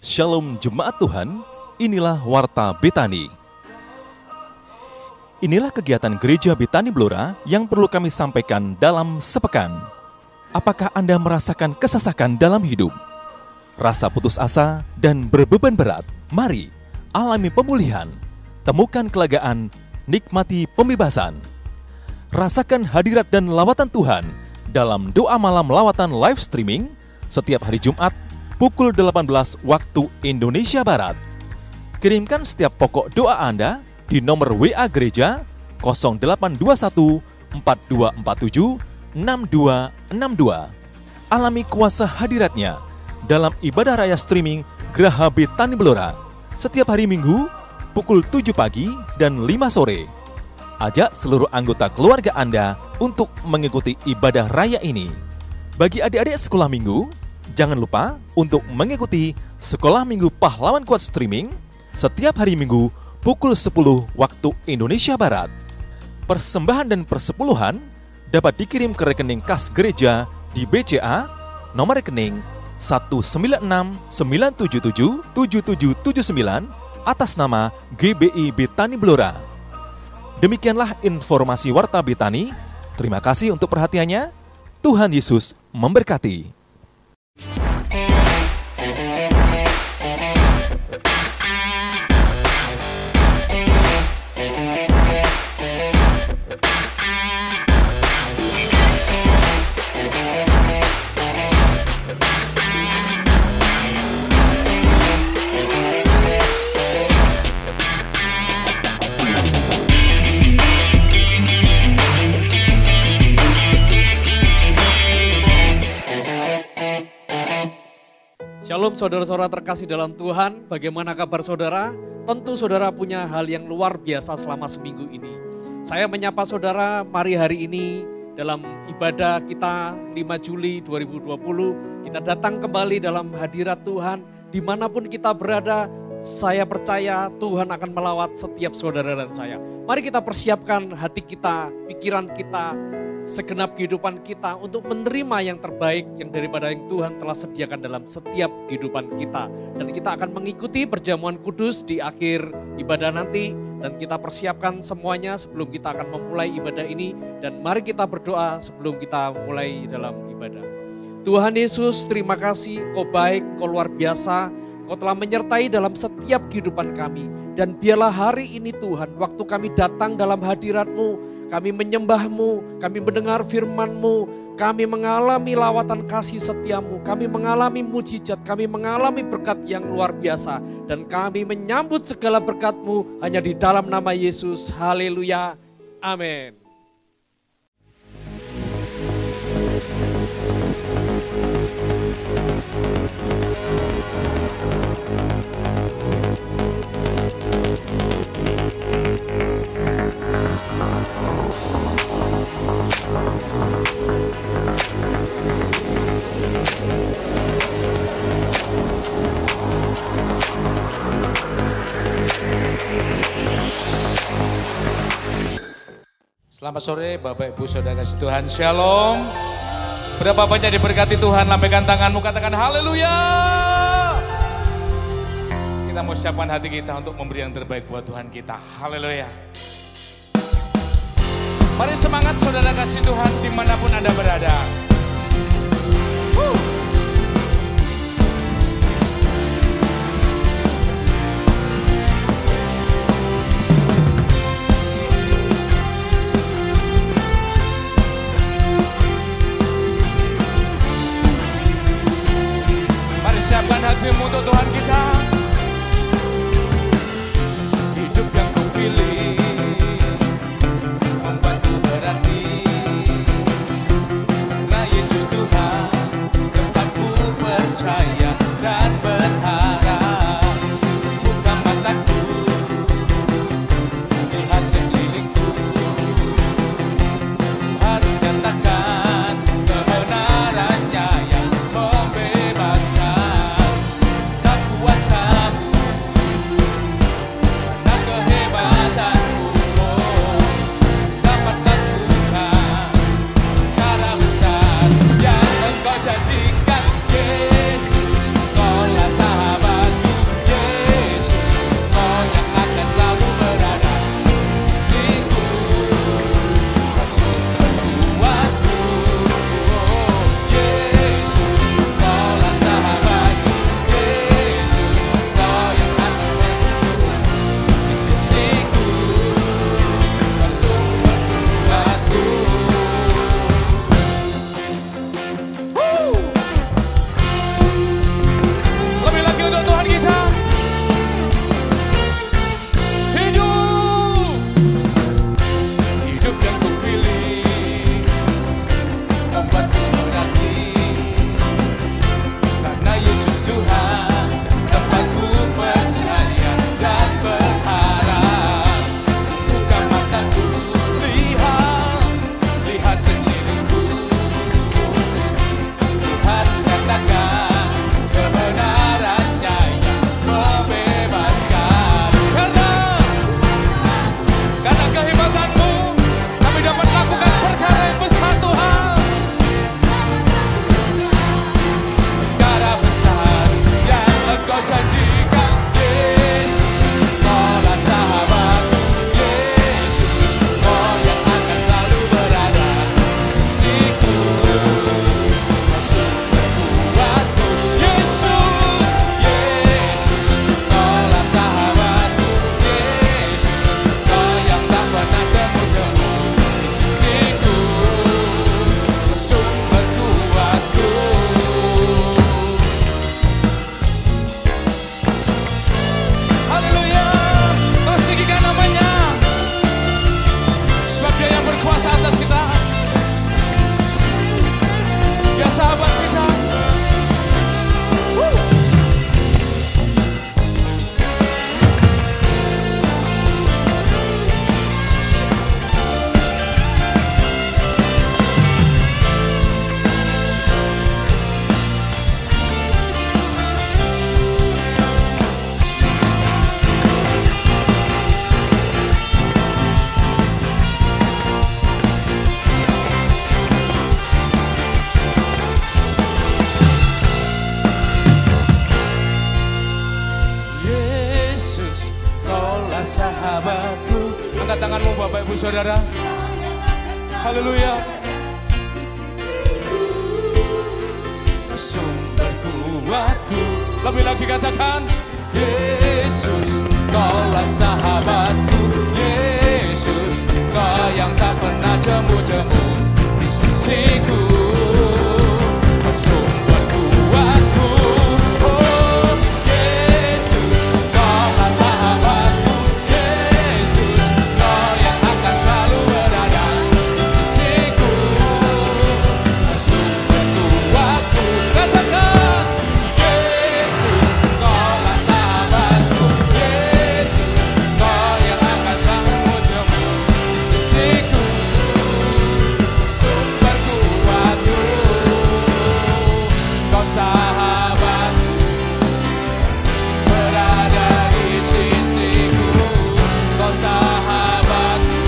Shalom Jemaat Tuhan, inilah Warta Betani. Inilah kegiatan Gereja Betani Blora yang perlu kami sampaikan dalam sepekan. Apakah Anda merasakan kesesakan dalam hidup? Rasa putus asa dan berbeban berat? Mari, alami pemulihan. Temukan kelegaan, nikmati pembebasan. Rasakan hadirat dan lawatan Tuhan dalam doa malam lawatan live streaming setiap hari Jumat pukul 18 waktu Indonesia Barat. Kirimkan setiap pokok doa Anda di nomor WA Gereja 0821 4247 6262. Alami kuasa hadiratnya dalam ibadah raya streaming Geraha Betani Blora setiap hari Minggu pukul 7 pagi dan 5 sore. Ajak seluruh anggota keluarga Anda untuk mengikuti ibadah raya ini. Bagi adik-adik sekolah minggu, jangan lupa untuk mengikuti Sekolah Minggu Pahlawan Kuat Streaming setiap hari Minggu pukul 10 waktu Indonesia Barat. Persembahan dan persepuluhan dapat dikirim ke rekening kas gereja di BCA nomor rekening 19697777779 atas nama GBI Betani Blora. Demikianlah informasi Warta Betani. Terima kasih untuk perhatiannya. Tuhan Yesus memberkati. Shalom saudara-saudara terkasih dalam Tuhan, bagaimana kabar saudara? Tentu saudara punya hal yang luar biasa selama seminggu ini. Saya menyapa saudara, mari hari ini dalam ibadah kita 5 Juli 2020, kita datang kembali dalam hadirat Tuhan, dimanapun kita berada, saya percaya Tuhan akan melawat setiap saudara dan saya. Mari kita persiapkan hati kita, pikiran kita, segenap kehidupan kita untuk menerima yang terbaik yang daripada yang Tuhan telah sediakan dalam setiap kehidupan kita. Dan kita akan mengikuti perjamuan kudus di akhir ibadah nanti. Dan kita persiapkan semuanya sebelum kita akan memulai ibadah ini. Dan mari kita berdoa sebelum kita mulai dalam ibadah. Tuhan Yesus, terima kasih, Kau baik, Kau luar biasa. Kau telah menyertai dalam setiap kehidupan kami. Dan biarlah hari ini Tuhan, waktu kami datang dalam hadirat-Mu, kami menyembah-Mu, kami mendengar firman-Mu, kami mengalami lawatan kasih setia-Mu, kami mengalami mujizat, kami mengalami berkat yang luar biasa. Dan kami menyambut segala berkat-Mu hanya di dalam nama Yesus. Haleluya. Amin. Selamat sore Bapak Ibu Saudara kasih Tuhan, Shalom. Berapa banyak diberkati Tuhan, lambaikan tanganmu, katakan haleluya. Kita mau siapkan hati kita untuk memberi yang terbaik buat Tuhan kita, haleluya. Mari semangat saudara kasih Tuhan dimanapun Anda berada. Siapkan hatimu untuk Tuhan kita. Hidup yang kau pilih membuatku berarti, karena Yesus Tuhan tempatku percaya dan berharap. Buka mataku lihat sekelilingku, harus nyatakan kebenarannya yang membebaskan. Janjikan Yesus angkat tanganmu Bapak Ibu Saudara. Haleluya. Sumber kuatku. Lebih lagi katakan, Yesus, Kaulah sahabatku. Yesus, Kau yang tak pernah jemu-jemu di sisiku. Sumber kuatku. Oh Yesus, Kaulah sahabatku. Yesus, Kau yang akan selalu berada di sisiku. Sumber kuatku. Katakan, Yesus, Kaulah sahabatku. Yesus, Kau yang akan selalu jemu di sisiku. Sumber kuatku. Kau sahabatku, berada di sisiku. Kau sahabatku,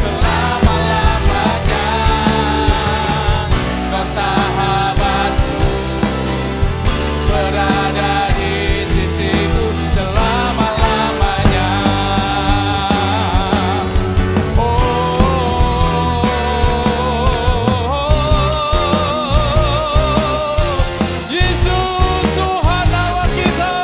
selama-lamanya. Kau sahabatku, berada di sisiku selama-lamanya. Yesus Tuhan Allah kita.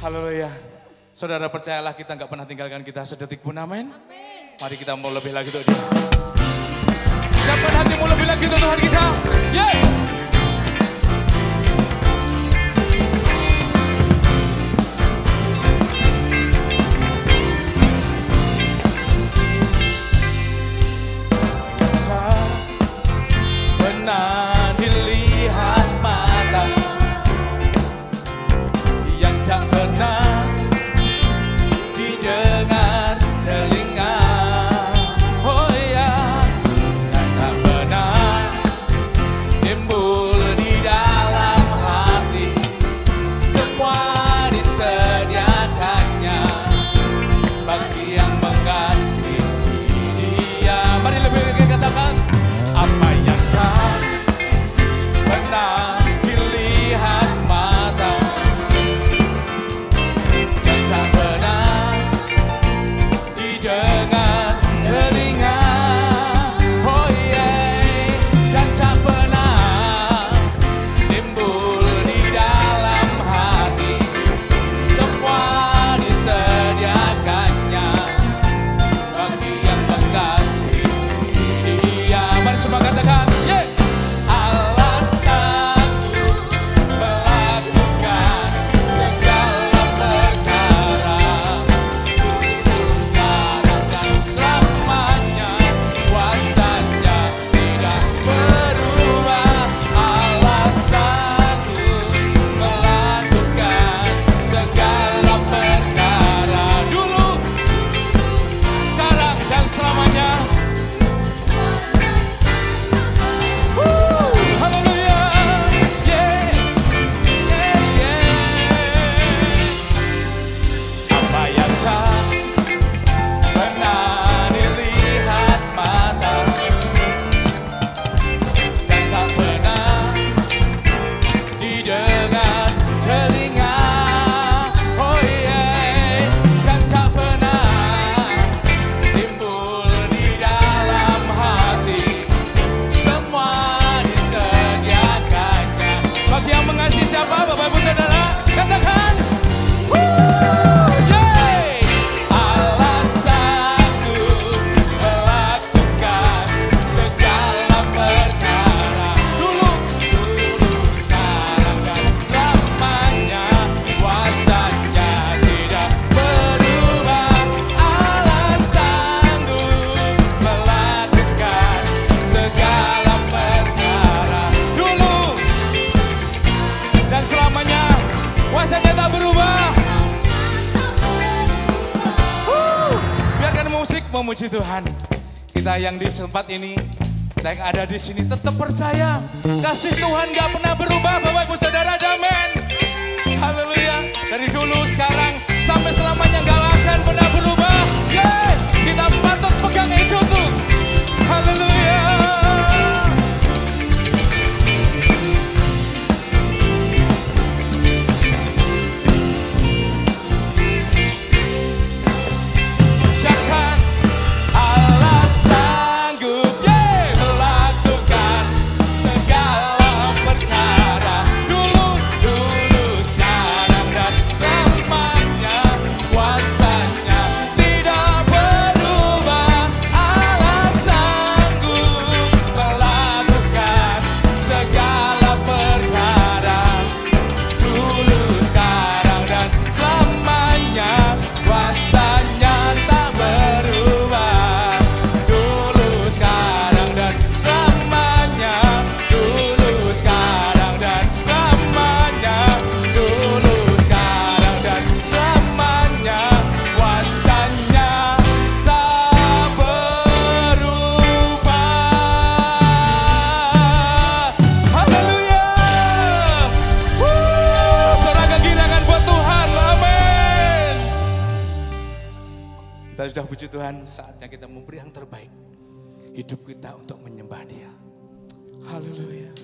Haleluya. Saudara percayalah kita nggak pernah tinggalkan kita sedetik pun, amin. Mari kita mau lebih lagi untuk dia. Siapkan hatimu lebih lagi untuk Tuhan kita. Yeay. Pernah dilihat mata yang tak pernah didengar telinga. Oh ya, yang tak pernah timbul di dalam hati. Semua disediakannya bagi yang mengasihi Dia. Mari lebih lagi katakan, apa yang tak pernah dilihat mata, yang tak pernah didengar telinga. Oh yeah, dan tak pernah timbul di dalam hati. Semua disediakannya bagi yang mengasihi Dia. Mari semua katakan, yeah. Allah sanggup melakukan segala perkara. Sekarang dan selamanya kuasanya tidak berubah. Allah sanggup melakukan segala perkara. Dulu, sekarang dan selamanya. Haleluya. Yeah. Yeah, yeah. Apa yang tak pernah dilihat mata, dan tak pernah didengar telinga. Oh yeah, dan tak pernah timbul di dalam hati. Semua disediakannya bagi yang mengasihi siapa, Bapak Ibu Saudara? Katakan, yeay. Allah sanggup melakukan segala perkara. Dulu, sekarang dan selamanya kuasanya tidak berubah. Allah sanggup melakukan segala perkara. Dulu dan selamanya kuasanya tak berubah. Biarkan musik memuji Tuhan. Kita yang di tempat ini, kita yang ada di sini tetap percaya kasih Tuhan gak pernah berubah, Bapak Ibu Saudara. Amin. Haleluya. Dari dulu, sekarang, sampai selamanya gak akan pernah berubah. Yeay. Kita patut pegang itu tuh. Haleluya. sudah puji Tuhan, saatnya kita memberi yang terbaik. Hidup kita untuk menyembah Dia. Haleluya.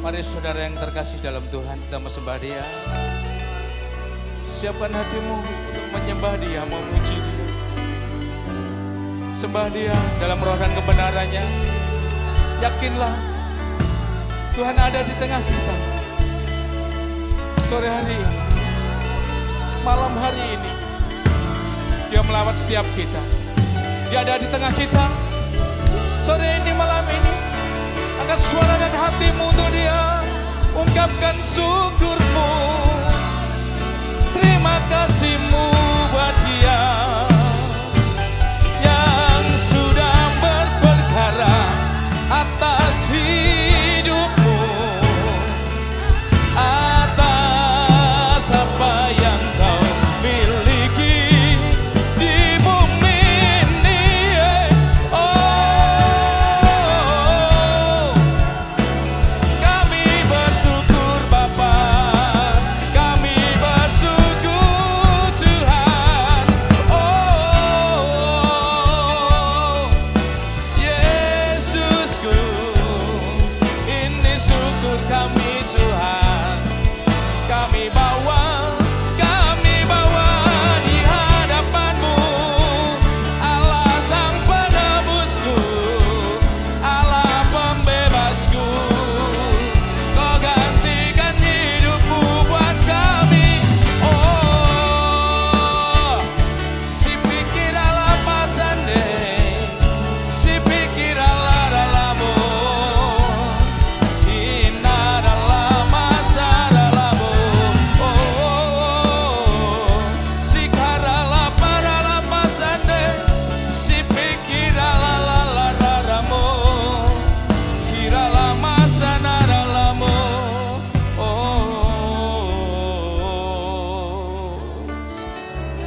Mari saudara yang terkasih dalam Tuhan, kita sembah Dia. Siapkan hatimu untuk menyembah Dia, memuji Dia. Sembah Dia dalam roh dan kebenarannya. Yakinlah Tuhan ada di tengah kita. Sore hari ini, malam hari ini, Dia melawat setiap kita. Dia ada di tengah kita. Sore ini, malam ini, angkat suara dan hatimu untuk Dia. Ungkapkan syukurmu, terima kasihmu buat Dia yang sudah berperkara atas hidupmu, atas apa yang kau miliki di bumi ini. Oh, kami bersyukur Bapa,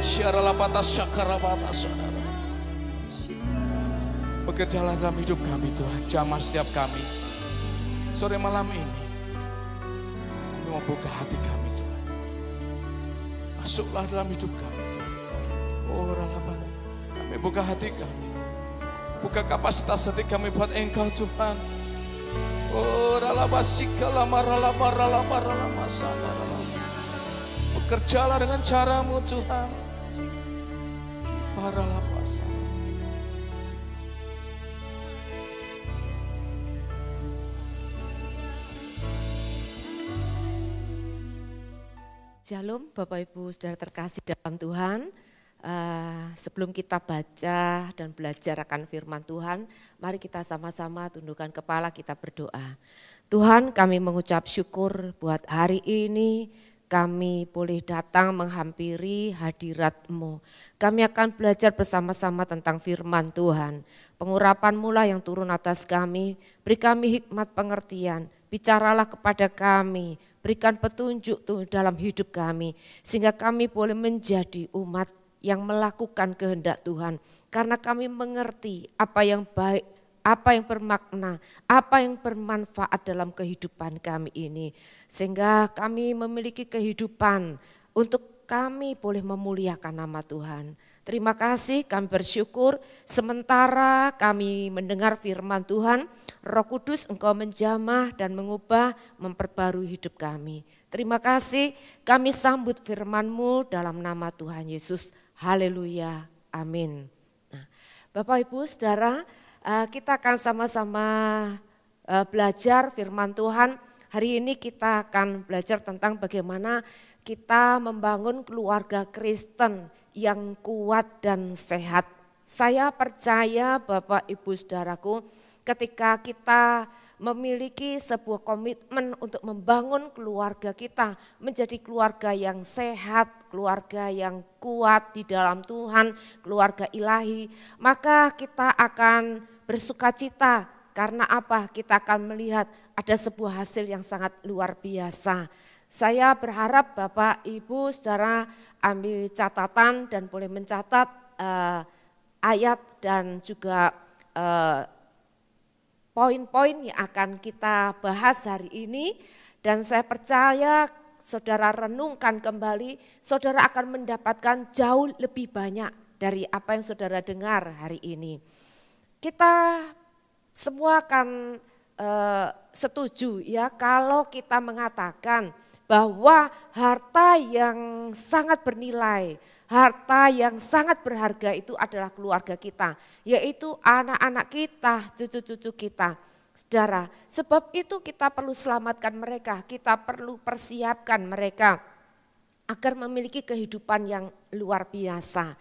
Syaralapata syakarapata saudara. Bekerjalah dalam hidup kami Tuhan, jamah setiap kami. Sore malam ini, kami membuka hati kami Tuhan. Masuklah dalam hidup kami Tuhan. Oh ralapa, kami buka hati kami. Buka kapasitas hati kami buat Engkau Tuhan. Oh ralapa sikalama ralapa sana ralapa. Bekerjalah dengan caramu Tuhan. Ralapa sana. Shalom Bapak Ibu Saudara terkasih dalam Tuhan. Sebelum kita baca dan belajar akan firman Tuhan, mari kita sama-sama tundukkan kepala, kita berdoa. Tuhan, kami mengucap syukur buat hari ini kami boleh datang menghampiri hadirat-Mu. Kami akan belajar bersama-sama tentang firman Tuhan. Pengurapan-Mu lah yang turun atas kami, beri kami hikmat pengertian, bicaralah kepada kami, berikan petunjuk dalam hidup kami, sehingga kami boleh menjadi umat yang melakukan kehendak Tuhan. Karena kami mengerti apa yang baik, apa yang bermakna, apa yang bermanfaat dalam kehidupan kami ini. Sehingga kami memiliki kehidupan untuk kami boleh memuliakan nama Tuhan. Terima kasih, kami bersyukur sementara kami mendengar firman Tuhan, Roh Kudus Engkau menjamah dan mengubah, memperbarui hidup kami. Terima kasih, kami sambut firman-Mu dalam nama Tuhan Yesus. Haleluya, amin. Nah, Bapak Ibu Saudara, kita akan sama-sama belajar firman Tuhan. Hari ini kita akan belajar tentang bagaimana kita membangun keluarga Kristen yang kuat dan sehat. Saya percaya Bapak Ibu Saudaraku, ketika kita memiliki sebuah komitmen untuk membangun keluarga kita menjadi keluarga yang sehat, keluarga yang kuat di dalam Tuhan, keluarga ilahi, maka kita akan bersukacita. Karena apa? Kita akan melihat ada sebuah hasil yang sangat luar biasa. Saya berharap Bapak Ibu Saudara ambil catatan dan boleh mencatat ayat dan juga poin-poin yang akan kita bahas hari ini. Dan saya percaya saudara renungkan kembali, saudara akan mendapatkan jauh lebih banyak dari apa yang saudara dengar hari ini. Kita semua akan setuju ya kalau kita mengatakan bahwa harta yang sangat bernilai, harta yang sangat berharga itu adalah keluarga kita, yaitu anak-anak kita, cucu-cucu kita. Saudara, sebab itu kita perlu selamatkan mereka, kita perlu persiapkan mereka agar memiliki kehidupan yang luar biasa.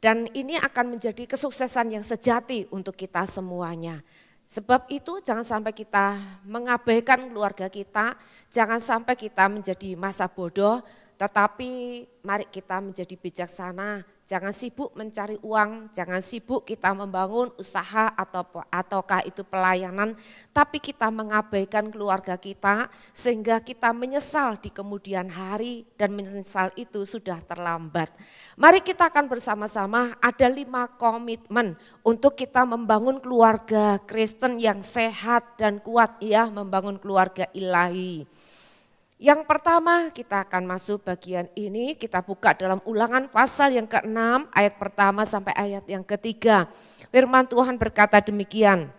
Dan ini akan menjadi kesuksesan yang sejati untuk kita semuanya. Sebab itu jangan sampai kita mengabaikan keluarga kita, jangan sampai kita menjadi masa bodoh, tetapi mari kita menjadi bijaksana, jangan sibuk mencari uang, jangan sibuk kita membangun usaha ataukah itu pelayanan, tapi kita mengabaikan keluarga kita sehingga kita menyesal di kemudian hari dan menyesal itu sudah terlambat. Mari kita akan bersama-sama ada 5 komitmen untuk kita membangun keluarga Kristen yang sehat dan kuat, ya, membangun keluarga ilahi. Yang pertama kita akan masuk bagian ini, kita buka dalam Ulangan pasal yang ke-6 ayat pertama sampai ayat yang ketiga. Firman Tuhan berkata demikian,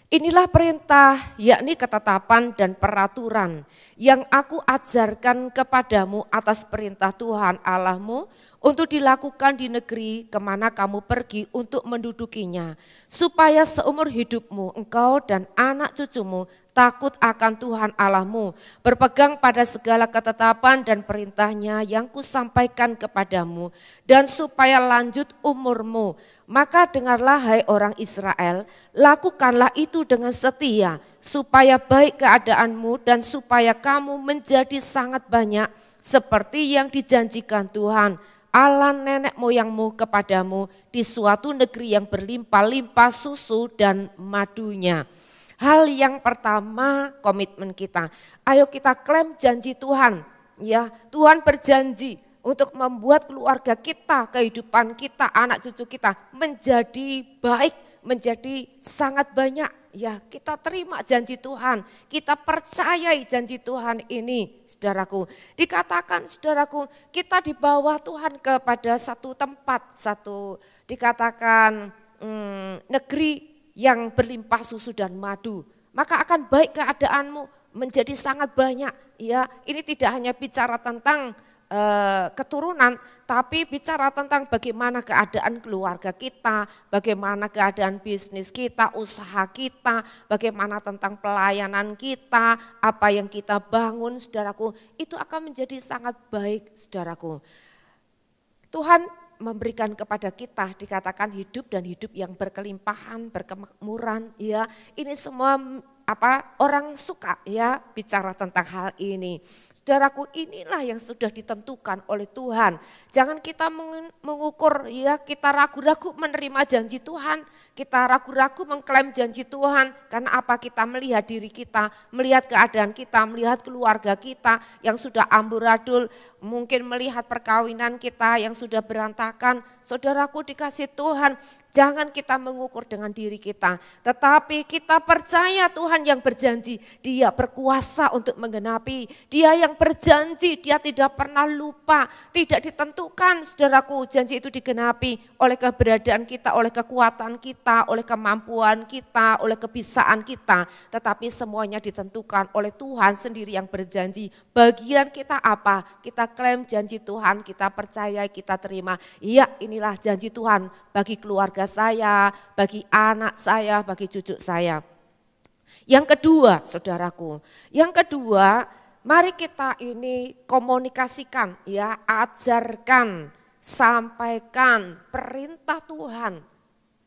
inilah perintah yakni ketetapan dan peraturan yang aku ajarkan kepadamu atas perintah Tuhan Allahmu untuk dilakukan di negeri kemana kamu pergi untuk mendudukinya, supaya seumur hidupmu engkau dan anak cucumu takut akan Tuhan Allahmu, berpegang pada segala ketetapan dan perintahnya yang kusampaikan kepadamu, dan supaya lanjut umurmu. Maka dengarlah hai orang Israel, lakukanlah itu dengan setia, supaya baik keadaanmu dan supaya kamu menjadi sangat banyak, seperti yang dijanjikan Tuhan Allah nenek moyangmu kepadamu di suatu negeri yang berlimpah-limpah susu dan madunya. Hal yang pertama komitmen kita, ayo kita klaim janji Tuhan. Ya, Tuhan berjanji untuk membuat keluarga kita, kehidupan kita, anak cucu kita menjadi baik, menjadi sangat banyak. Ya, kita terima janji Tuhan, kita percayai janji Tuhan ini, saudaraku. Dikatakan, saudaraku, kita di bawah Tuhan kepada satu tempat, dikatakan negeri yang berlimpah susu dan madu. Maka akan baik keadaanmu menjadi sangat banyak. Ya, ini tidak hanya bicara tentang keturunan, tapi bicara tentang bagaimana keadaan keluarga kita, bagaimana keadaan bisnis kita, usaha kita, bagaimana tentang pelayanan kita, apa yang kita bangun, saudaraku, itu akan menjadi sangat baik, saudaraku. Tuhan memberikan kepada kita, dikatakan hidup dan hidup yang berkelimpahan, berkemakmuran, ya. Ini semua orang suka ya bicara tentang hal ini. Saudaraku, inilah yang sudah ditentukan oleh Tuhan. Jangan kita mengukur ya, kita ragu-ragu menerima janji Tuhan, kita ragu-ragu mengklaim janji Tuhan. Karena apa? Kita melihat diri kita, melihat keadaan kita, melihat keluarga kita yang sudah amburadul, mungkin melihat perkawinan kita yang sudah berantakan. Saudaraku dikasih Tuhan, jangan kita mengukur dengan diri kita, tetapi kita percaya Tuhan yang berjanji, Dia berkuasa untuk menggenapi. Dia yang berjanji, Dia tidak pernah lupa, tidak ditentukan, saudaraku, janji itu digenapi oleh keberadaan kita, oleh kekuatan kita, oleh kemampuan kita, oleh kebisaan kita, tetapi semuanya ditentukan oleh Tuhan sendiri yang berjanji. Bagian kita apa? Kita klaim janji Tuhan, kita percaya, kita terima. Iya, inilah janji Tuhan bagi keluarga saya, bagi anak saya, bagi cucu saya. Yang kedua, saudaraku, mari kita ini komunikasikan ya, ajarkan, sampaikan perintah Tuhan.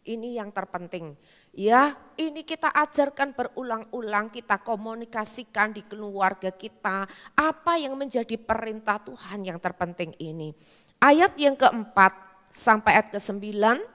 Ini yang terpenting. Ya, ini kita ajarkan berulang-ulang, kita komunikasikan di keluarga kita apa yang menjadi perintah Tuhan yang terpenting ini. Ayat yang keempat sampai ayat ke-9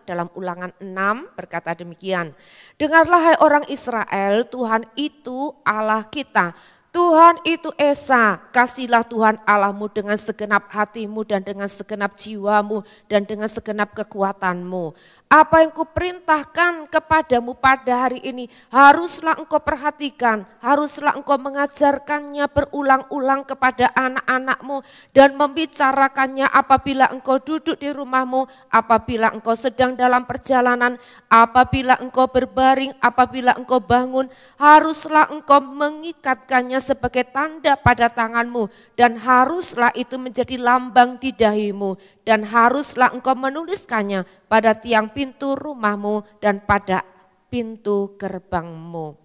dalam Ulangan 6 berkata demikian. Dengarlah hai orang Israel, Tuhan itu Allah kita. Tuhan itu Esa, kasihlah Tuhan Allahmu dengan segenap hatimu dan dengan segenap jiwamu dan dengan segenap kekuatanmu. Apa yang kuperintahkan kepadamu pada hari ini haruslah engkau perhatikan, haruslah engkau mengajarkannya berulang-ulang kepada anak-anakmu dan membicarakannya apabila engkau duduk di rumahmu, apabila engkau sedang dalam perjalanan, apabila engkau berbaring, apabila engkau bangun, haruslah engkau mengikatkannya sebagai tanda pada tanganmu dan haruslah itu menjadi lambang di dahimu. Dan haruslah engkau menuliskannya pada tiang pintu rumahmu dan pada pintu gerbangmu.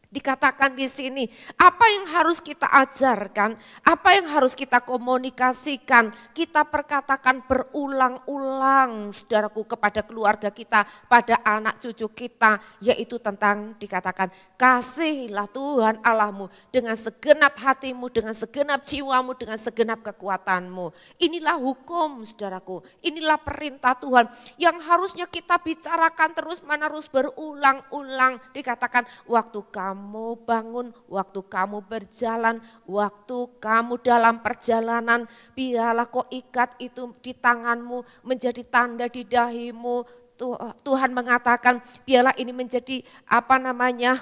Dikatakan di sini, apa yang harus kita ajarkan, apa yang harus kita komunikasikan, kita perkatakan berulang-ulang, saudaraku, kepada keluarga kita, pada anak cucu kita, yaitu tentang dikatakan, kasihilah Tuhan Allahmu dengan segenap hatimu, dengan segenap jiwamu, dengan segenap kekuatanmu. Inilah hukum, saudaraku, inilah perintah Tuhan yang harusnya kita bicarakan terus-menerus berulang-ulang. Dikatakan waktu kamu bangun, waktu kamu berjalan, waktu kamu dalam perjalanan, biarlah kau ikat itu di tanganmu menjadi tanda di dahimu. Tuhan mengatakan biarlah ini menjadi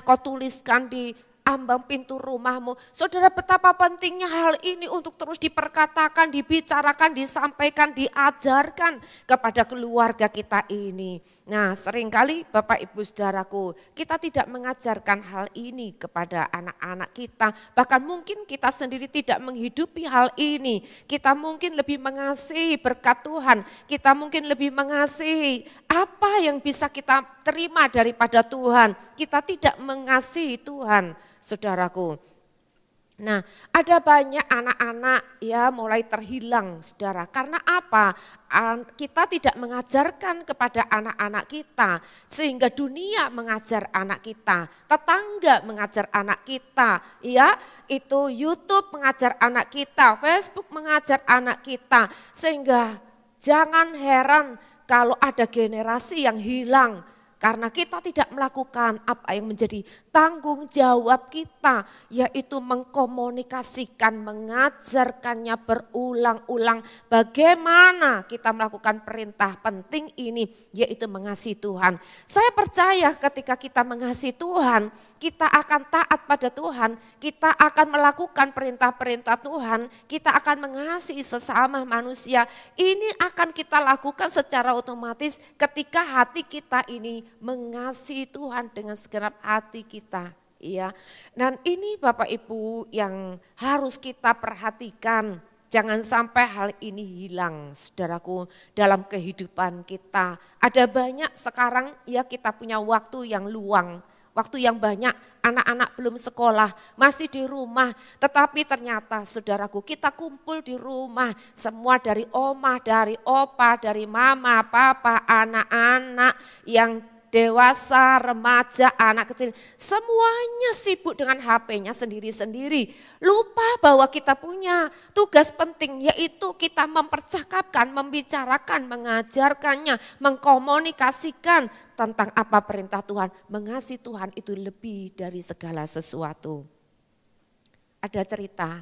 kau tuliskan di ambang pintu rumahmu. Saudara, betapa pentingnya hal ini untuk terus diperkatakan, dibicarakan, disampaikan, diajarkan kepada keluarga kita ini. Nah, seringkali Bapak Ibu Saudaraku, kita tidak mengajarkan hal ini kepada anak-anak kita. Bahkan mungkin kita sendiri tidak menghidupi hal ini. Kita mungkin lebih mengasihi berkat Tuhan. Kita mungkin lebih mengasihi apa yang bisa kita terima daripada Tuhan. Kita tidak mengasihi Tuhan, saudaraku. Nah, ada banyak anak-anak ya mulai terhilang, saudara. Karena apa? Kita tidak mengajarkan kepada anak-anak kita, sehingga dunia mengajar anak kita, tetangga mengajar anak kita, ya itu YouTube mengajar anak kita, Facebook mengajar anak kita, sehingga jangan heran kalau ada generasi yang hilang. Karena kita tidak melakukan apa yang menjadi tanggung jawab kita, yaitu mengkomunikasikan, mengajarkannya berulang-ulang bagaimana kita melakukan perintah penting ini, yaitu mengasihi Tuhan. Saya percaya ketika kita mengasihi Tuhan, kita akan taat pada Tuhan, kita akan melakukan perintah-perintah Tuhan, kita akan mengasihi sesama manusia. Ini akan kita lakukan secara otomatis ketika hati kita ini mengasihi Tuhan dengan segenap hati kita, ya. Dan ini Bapak Ibu yang harus kita perhatikan. Jangan sampai hal ini hilang, saudaraku, dalam kehidupan kita. Ada banyak sekarang ya kita punya waktu yang luang, waktu yang banyak, anak-anak belum sekolah, masih di rumah. Tetapi ternyata saudaraku, kita kumpul di rumah, semua dari oma, dari opa, dari mama, papa, anak-anak yang dewasa, remaja, anak kecil, semuanya sibuk dengan HP-nya sendiri-sendiri. Lupa bahwa kita punya tugas penting, yaitu kita mempercakapkan, membicarakan, mengajarkannya, mengkomunikasikan tentang apa perintah Tuhan. Mengasihi Tuhan itu lebih dari segala sesuatu. Ada cerita,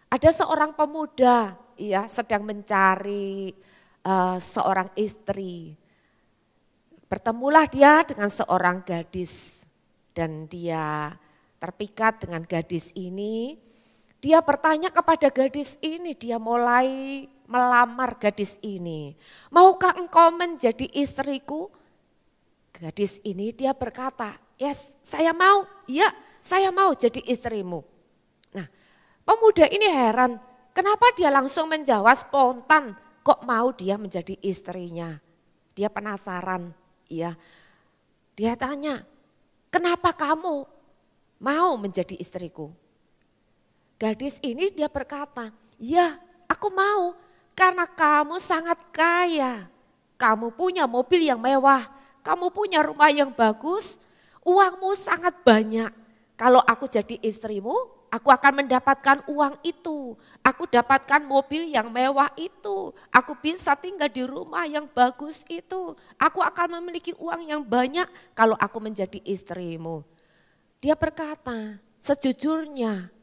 ada seorang pemuda ya sedang mencari seorang istri. Bertemulah dia dengan seorang gadis dan dia terpikat dengan gadis ini. Dia bertanya kepada gadis ini, dia mulai melamar gadis ini. Maukah engkau menjadi istriku? Gadis ini dia berkata, yes saya mau, ya saya mau jadi istrimu. Nah pemuda ini heran, kenapa dia langsung menjawab spontan, kok mau dia menjadi istrinya? Dia penasaran. Ya, dia tanya, kenapa kamu mau menjadi istriku? Gadis ini dia berkata, ya aku mau karena kamu sangat kaya. Kamu punya mobil yang mewah, kamu punya rumah yang bagus, uangmu sangat banyak. Kalau aku jadi istrimu, aku akan mendapatkan uang itu. Aku dapatkan mobil yang mewah itu. Aku bisa tinggal di rumah yang bagus itu. Aku akan memiliki uang yang banyak kalau aku menjadi istrimu. Dia berkata, sejujurnya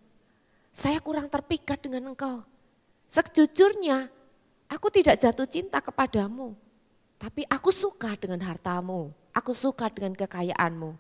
saya kurang terpikat dengan engkau. Sejujurnya aku tidak jatuh cinta kepadamu. Tapi aku suka dengan hartamu. Aku suka dengan kekayaanmu.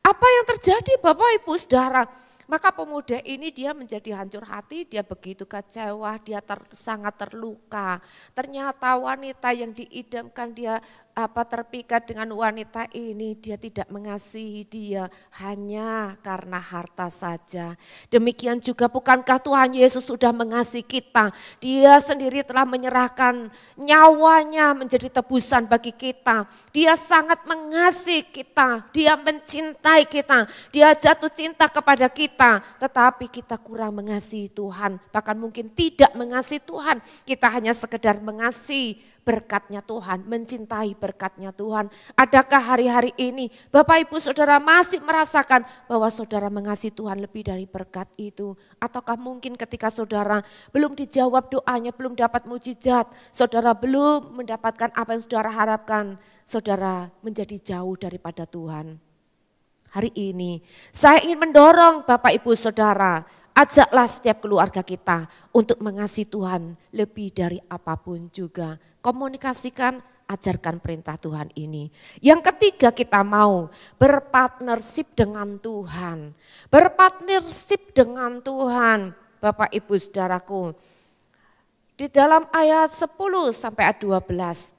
Apa yang terjadi Bapak Ibu Saudara? Maka pemuda ini dia menjadi hancur hati, dia begitu kecewa, dia sangat terluka. Ternyata wanita yang diidamkan dia terpikat dengan wanita ini, dia tidak mengasihi dia hanya karena harta saja. Demikian juga bukankah Tuhan Yesus sudah mengasihi kita? Dia sendiri telah menyerahkan nyawanya menjadi tebusan bagi kita. Dia sangat mengasihi kita, dia mencintai kita, dia jatuh cinta kepada kita. Tetapi kita kurang mengasihi Tuhan, bahkan mungkin tidak mengasihi Tuhan. Kita hanya sekedar mengasihi berkatnya Tuhan, mencintai berkatnya Tuhan. Adakah hari-hari ini Bapak Ibu Saudara masih merasakan bahwa saudara mengasihi Tuhan lebih dari berkat itu? Ataukah mungkin ketika saudara belum dijawab doanya, belum dapat mujizat, saudara belum mendapatkan apa yang saudara harapkan, saudara menjadi jauh daripada Tuhan? Hari ini saya ingin mendorong Bapak Ibu Saudara, ajaklah setiap keluarga kita untuk mengasihi Tuhan lebih dari apapun juga. Komunikasikan, ajarkan perintah Tuhan ini. Yang ketiga, kita mau berpartnership dengan Tuhan. Berpartnership dengan Tuhan, Bapak Ibu Saudaraku. Di dalam ayat 10 sampai ayat 12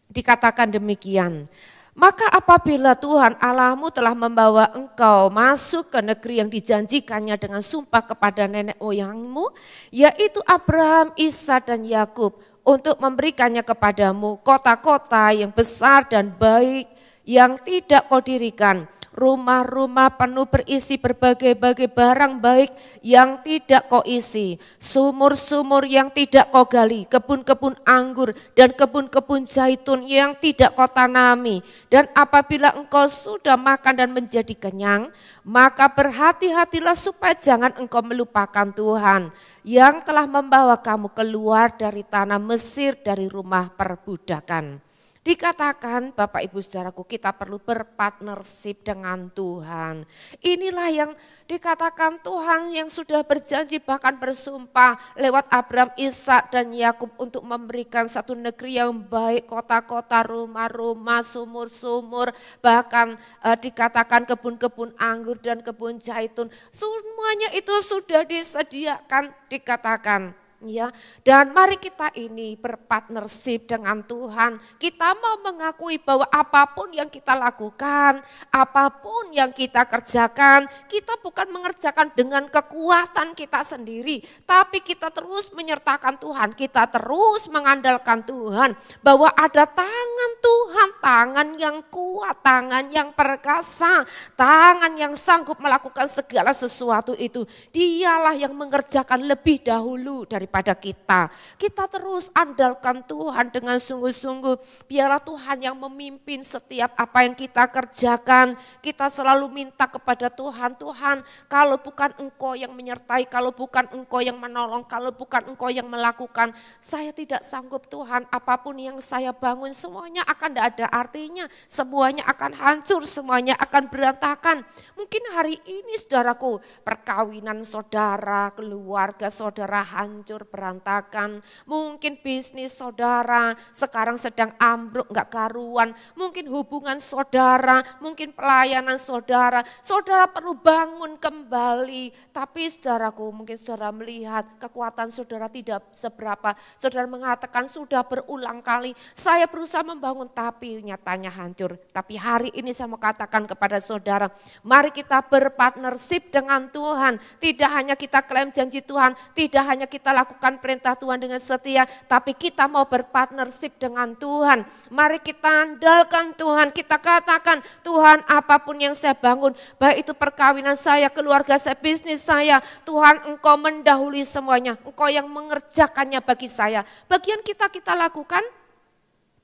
dikatakan demikian. Maka apabila Tuhan Allahmu telah membawa engkau masuk ke negeri yang dijanjikannya dengan sumpah kepada nenek moyangmu, yaitu Abraham, Ishak dan Yakub, untuk memberikannya kepadamu kota-kota yang besar dan baik yang tidak kau dirikan, rumah-rumah penuh berisi berbagai-bagai barang baik yang tidak kau isi, sumur-sumur yang tidak kau gali, kebun-kebun anggur dan kebun-kebun zaitun yang tidak kau tanami. Dan apabila engkau sudah makan dan menjadi kenyang, maka berhati-hatilah supaya jangan engkau melupakan Tuhan yang telah membawa kamu keluar dari tanah Mesir, dari rumah perbudakan. Dikatakan Bapak Ibu Saudaraku, kita perlu berpartnership dengan Tuhan. Inilah yang dikatakan Tuhan yang sudah berjanji bahkan bersumpah lewat Abraham, Ishak dan Yakub untuk memberikan satu negeri yang baik, kota-kota, rumah-rumah, sumur-sumur, bahkan dikatakan kebun-kebun anggur dan kebun zaitun. Semuanya itu sudah disediakan dikatakan. Ya, dan mari kita ini berpartnership dengan Tuhan. Kita mau mengakui bahwa apapun yang kita lakukan, apapun yang kita kerjakan, kita bukan mengerjakan dengan kekuatan kita sendiri, tapi kita terus menyertakan Tuhan, kita terus mengandalkan Tuhan, bahwa ada tangan Tuhan, tangan yang kuat, tangan yang perkasa, tangan yang sanggup melakukan segala sesuatu itu. Dialah yang mengerjakan lebih dahulu daripada kita. Kita terus andalkan Tuhan dengan sungguh-sungguh. Biarlah Tuhan yang memimpin setiap apa yang kita kerjakan. Kita selalu minta kepada Tuhan, Tuhan, kalau bukan Engkau yang menyertai, kalau bukan Engkau yang menolong, kalau bukan Engkau yang melakukan, saya tidak sanggup Tuhan. Apapun yang saya bangun semuanya akan tidak ada artinya. Semuanya akan hancur, semuanya akan berantakan. Mungkin hari ini saudaraku, perkawinan saudara, keluarga saudara hancur, berantakan. Mungkin bisnis saudara sekarang sedang ambruk, gak karuan. Mungkin hubungan saudara, mungkin pelayanan saudara. Saudara perlu bangun kembali. Tapi saudaraku, mungkin saudara melihat kekuatan saudara tidak seberapa. Saudara mengatakan sudah berulang kali, saya berusaha membangun tapi nyatanya hancur. Tapi hari ini saya mau katakan kepada saudara, mari kita berpartnership dengan Tuhan. Tidak hanya kita klaim janji Tuhan, tidak hanya kita lakukan perintah Tuhan dengan setia, tapi kita mau berpartnership dengan Tuhan. Mari kita andalkan Tuhan, kita katakan, Tuhan apapun yang saya bangun, baik itu perkawinan saya, keluarga saya, bisnis saya, Tuhan Engkau mendahului semuanya, Engkau yang mengerjakannya bagi saya. Bagian kita lakukan,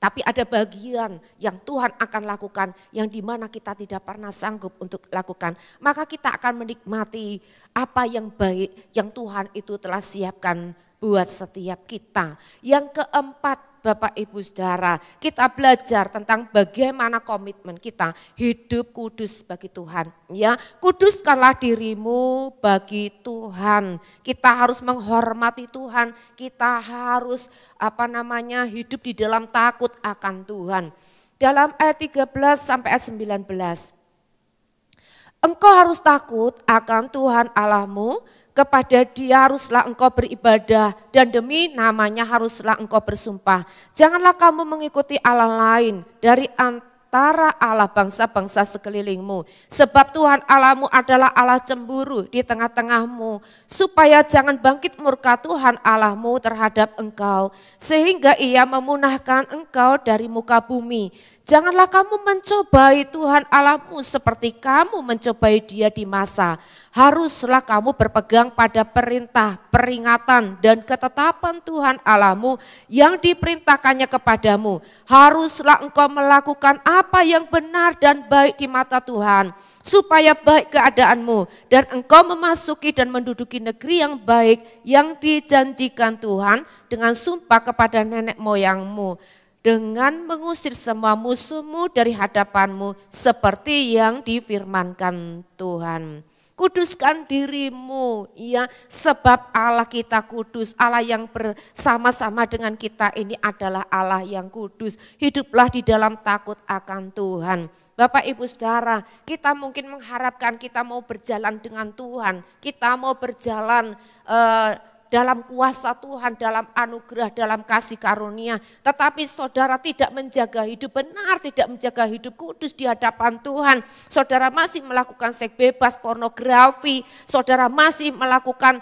tapi ada bagian yang Tuhan akan lakukan yang dimana kita tidak pernah sanggup untuk lakukan. Maka kita akan menikmati apa yang baik yang Tuhan itu telah siapkan buat setiap kita. Yang keempat, Bapak Ibu Saudara, kita belajar tentang bagaimana komitmen kita hidup kudus bagi Tuhan. Ya, kuduskanlah dirimu bagi Tuhan. Kita harus menghormati Tuhan. Kita harus hidup di dalam takut akan Tuhan. Dalam ayat 13 sampai ayat 19. Engkau harus takut akan Tuhan Allahmu, kepada Dia haruslah engkau beribadah dan demi namanya haruslah engkau bersumpah. Janganlah kamu mengikuti Allah lain dari antara Allah bangsa-bangsa sekelilingmu. Sebab Tuhan Allahmu adalah Allah cemburu di tengah-tengahmu, supaya jangan bangkit murka Tuhan Allahmu terhadap engkau, sehingga Ia memunahkan engkau dari muka bumi. Janganlah kamu mencobai Tuhan Allahmu seperti kamu mencobai Dia di masa. Haruslah kamu berpegang pada perintah, peringatan dan ketetapan Tuhan Allahmu yang diperintahkannya kepadamu. Haruslah engkau melakukan apa yang benar dan baik di mata Tuhan, supaya baik keadaanmu dan engkau memasuki dan menduduki negeri yang baik yang dijanjikan Tuhan dengan sumpah kepada nenek moyangmu, dengan mengusir semua musuhmu dari hadapanmu seperti yang difirmankan Tuhan. Kuduskan dirimu, ya, sebab Allah kita kudus. Allah yang bersama-sama dengan kita ini adalah Allah yang kudus. Hiduplah di dalam takut akan Tuhan. Bapak Ibu Saudara, kita mungkin mengharapkan kita mau berjalan dengan Tuhan. Kita mau berjalan dalam kuasa Tuhan, dalam anugerah, dalam kasih karunia. Tetapi saudara tidak menjaga hidup benar, tidak menjaga hidup kudus di hadapan Tuhan. Saudara masih melakukan seks bebas, pornografi, saudara masih melakukan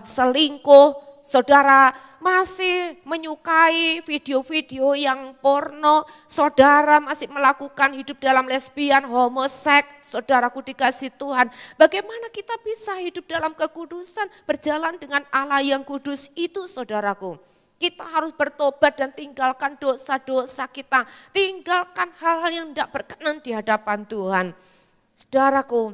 selingkuh, saudara masih menyukai video-video yang porno, saudara masih melakukan hidup dalam lesbian, homoseks, saudaraku dikasih Tuhan. Bagaimana kita bisa hidup dalam kekudusan, berjalan dengan Allah yang kudus itu saudaraku. Kita harus bertobat dan tinggalkan dosa-dosa kita, tinggalkan hal-hal yang tidak berkenan di hadapan Tuhan. Saudaraku,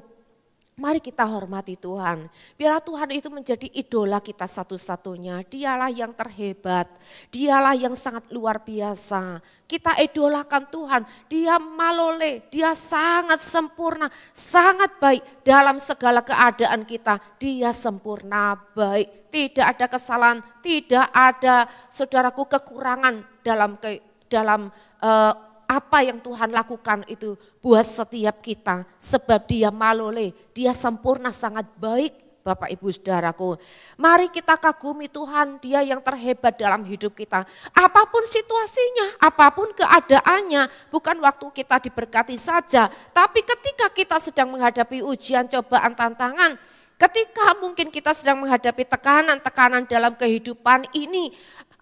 Mari kita hormati Tuhan. Biarlah Tuhan itu menjadi idola kita satu-satunya. Dialah yang terhebat. Dialah yang sangat luar biasa. Kita idolakan Tuhan. Dia malole, dia sangat sempurna, sangat baik dalam segala keadaan kita. Dia sempurna baik. Tidak ada kesalahan, tidak ada saudaraku kekurangan dalam apa yang Tuhan lakukan itu buat setiap kita. Sebab dia malole, dia sempurna sangat baik Bapak Ibu Saudaraku. Mari kita kagumi Tuhan, dia yang terhebat dalam hidup kita. Apapun situasinya, apapun keadaannya, bukan waktu kita diberkati saja. Tapi ketika kita sedang menghadapi ujian, cobaan, tantangan, ketika mungkin kita sedang menghadapi tekanan-tekanan dalam kehidupan ini,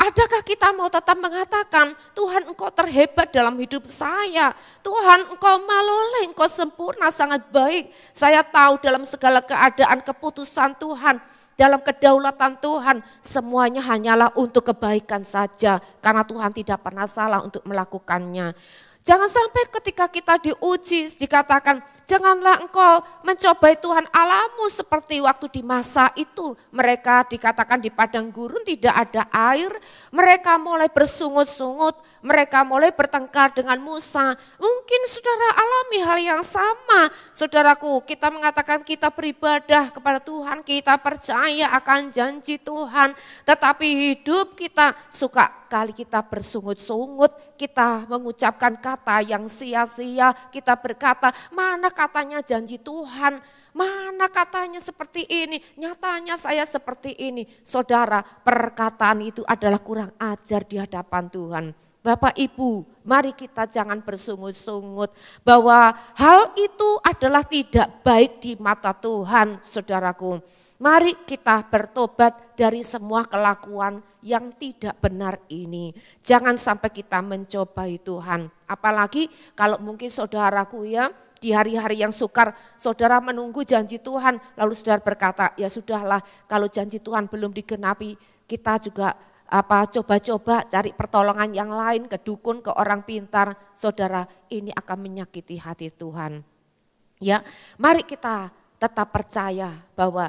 adakah kita mau tetap mengatakan, Tuhan Engkau terhebat dalam hidup saya, Tuhan Engkau malole, Engkau sempurna, sangat baik. Saya tahu dalam segala keadaan keputusan Tuhan, dalam kedaulatan Tuhan, semuanya hanyalah untuk kebaikan saja, karena Tuhan tidak pernah salah untuk melakukannya. Jangan sampai ketika kita diuji dikatakan, janganlah engkau mencobai Tuhan Allahmu seperti waktu di masa itu. Mereka dikatakan di padang gurun tidak ada air, mereka mulai bersungut-sungut, mereka mulai bertengkar dengan Musa. Mungkin saudara alami hal yang sama. Saudaraku, kita mengatakan kita beribadah kepada Tuhan, kita percaya akan janji Tuhan. Tetapi hidup kita suka kali kita bersungut-sungut, kita mengucapkan kata yang sia-sia, kita berkata, mana katanya janji Tuhan, mana katanya seperti ini, nyatanya saya seperti ini. Saudara, perkataan itu adalah kurang ajar di hadapan Tuhan. Bapak Ibu, mari kita jangan bersungut-sungut bahwa hal itu adalah tidak baik di mata Tuhan, saudaraku. Mari kita bertobat dari semua kelakuan yang tidak benar ini. Jangan sampai kita mencobai Tuhan. Apalagi kalau mungkin saudaraku ya, di hari-hari yang sukar, saudara menunggu janji Tuhan. Lalu saudara berkata, ya sudahlah kalau janji Tuhan belum digenapi, kita juga coba-coba cari pertolongan yang lain, ke dukun, ke orang pintar. Saudara, ini akan menyakiti hati Tuhan. Ya, mari kita tetap percaya bahwa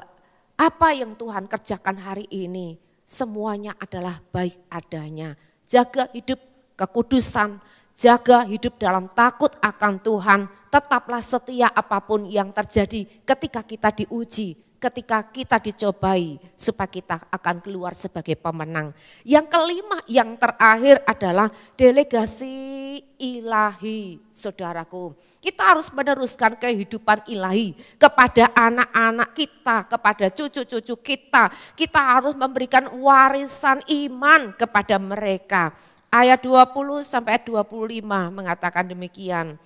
apa yang Tuhan kerjakan hari ini semuanya adalah baik adanya. Jaga hidup kekudusan, jaga hidup dalam takut akan Tuhan. Tetaplah setia apapun yang terjadi ketika kita diuji, ketika kita dicobai, supaya kita akan keluar sebagai pemenang. Yang kelima, yang terakhir adalah delegasi ilahi, saudaraku. Kita harus meneruskan kehidupan ilahi kepada anak-anak kita, kepada cucu-cucu kita. Kita harus memberikan warisan iman kepada mereka. Ayat 20 sampai 25 mengatakan demikian.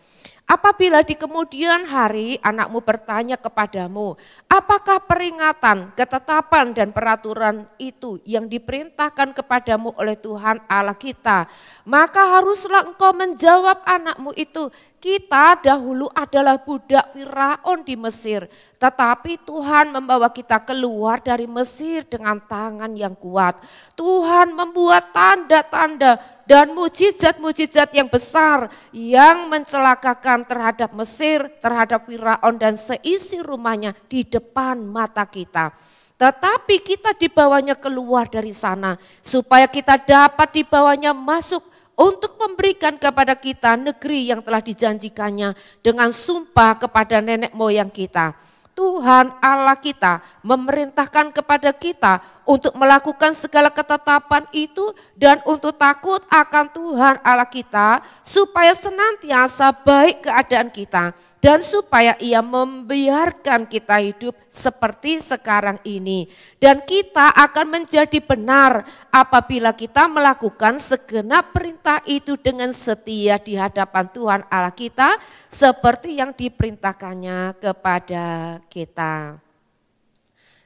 Apabila di kemudian hari anakmu bertanya kepadamu, apakah peringatan, ketetapan dan peraturan itu yang diperintahkan kepadamu oleh Tuhan Allah kita, maka haruslah engkau menjawab anakmu itu, kita dahulu adalah budak Firaun di Mesir, tetapi Tuhan membawa kita keluar dari Mesir dengan tangan yang kuat. Tuhan membuat tanda-tanda dan mujizat-mujizat yang besar yang mencelakakan terhadap Mesir, terhadap Firaun dan seisi rumahnya di depan mata kita. Tetapi kita dibawanya keluar dari sana supaya kita dapat dibawanya masuk untuk memberikan kepada kita negeri yang telah dijanjikannya dengan sumpah kepada nenek moyang kita. Tuhan Allah kita memerintahkan kepada kita untuk melakukan segala ketetapan itu dan untuk takut akan Tuhan Allah kita supaya senantiasa baik keadaan kita dan supaya Ia membiarkan kita hidup seperti sekarang ini. Dan kita akan menjadi benar apabila kita melakukan segenap perintah itu dengan setia di hadapan Tuhan Allah kita seperti yang diperintahkannya kepada kita.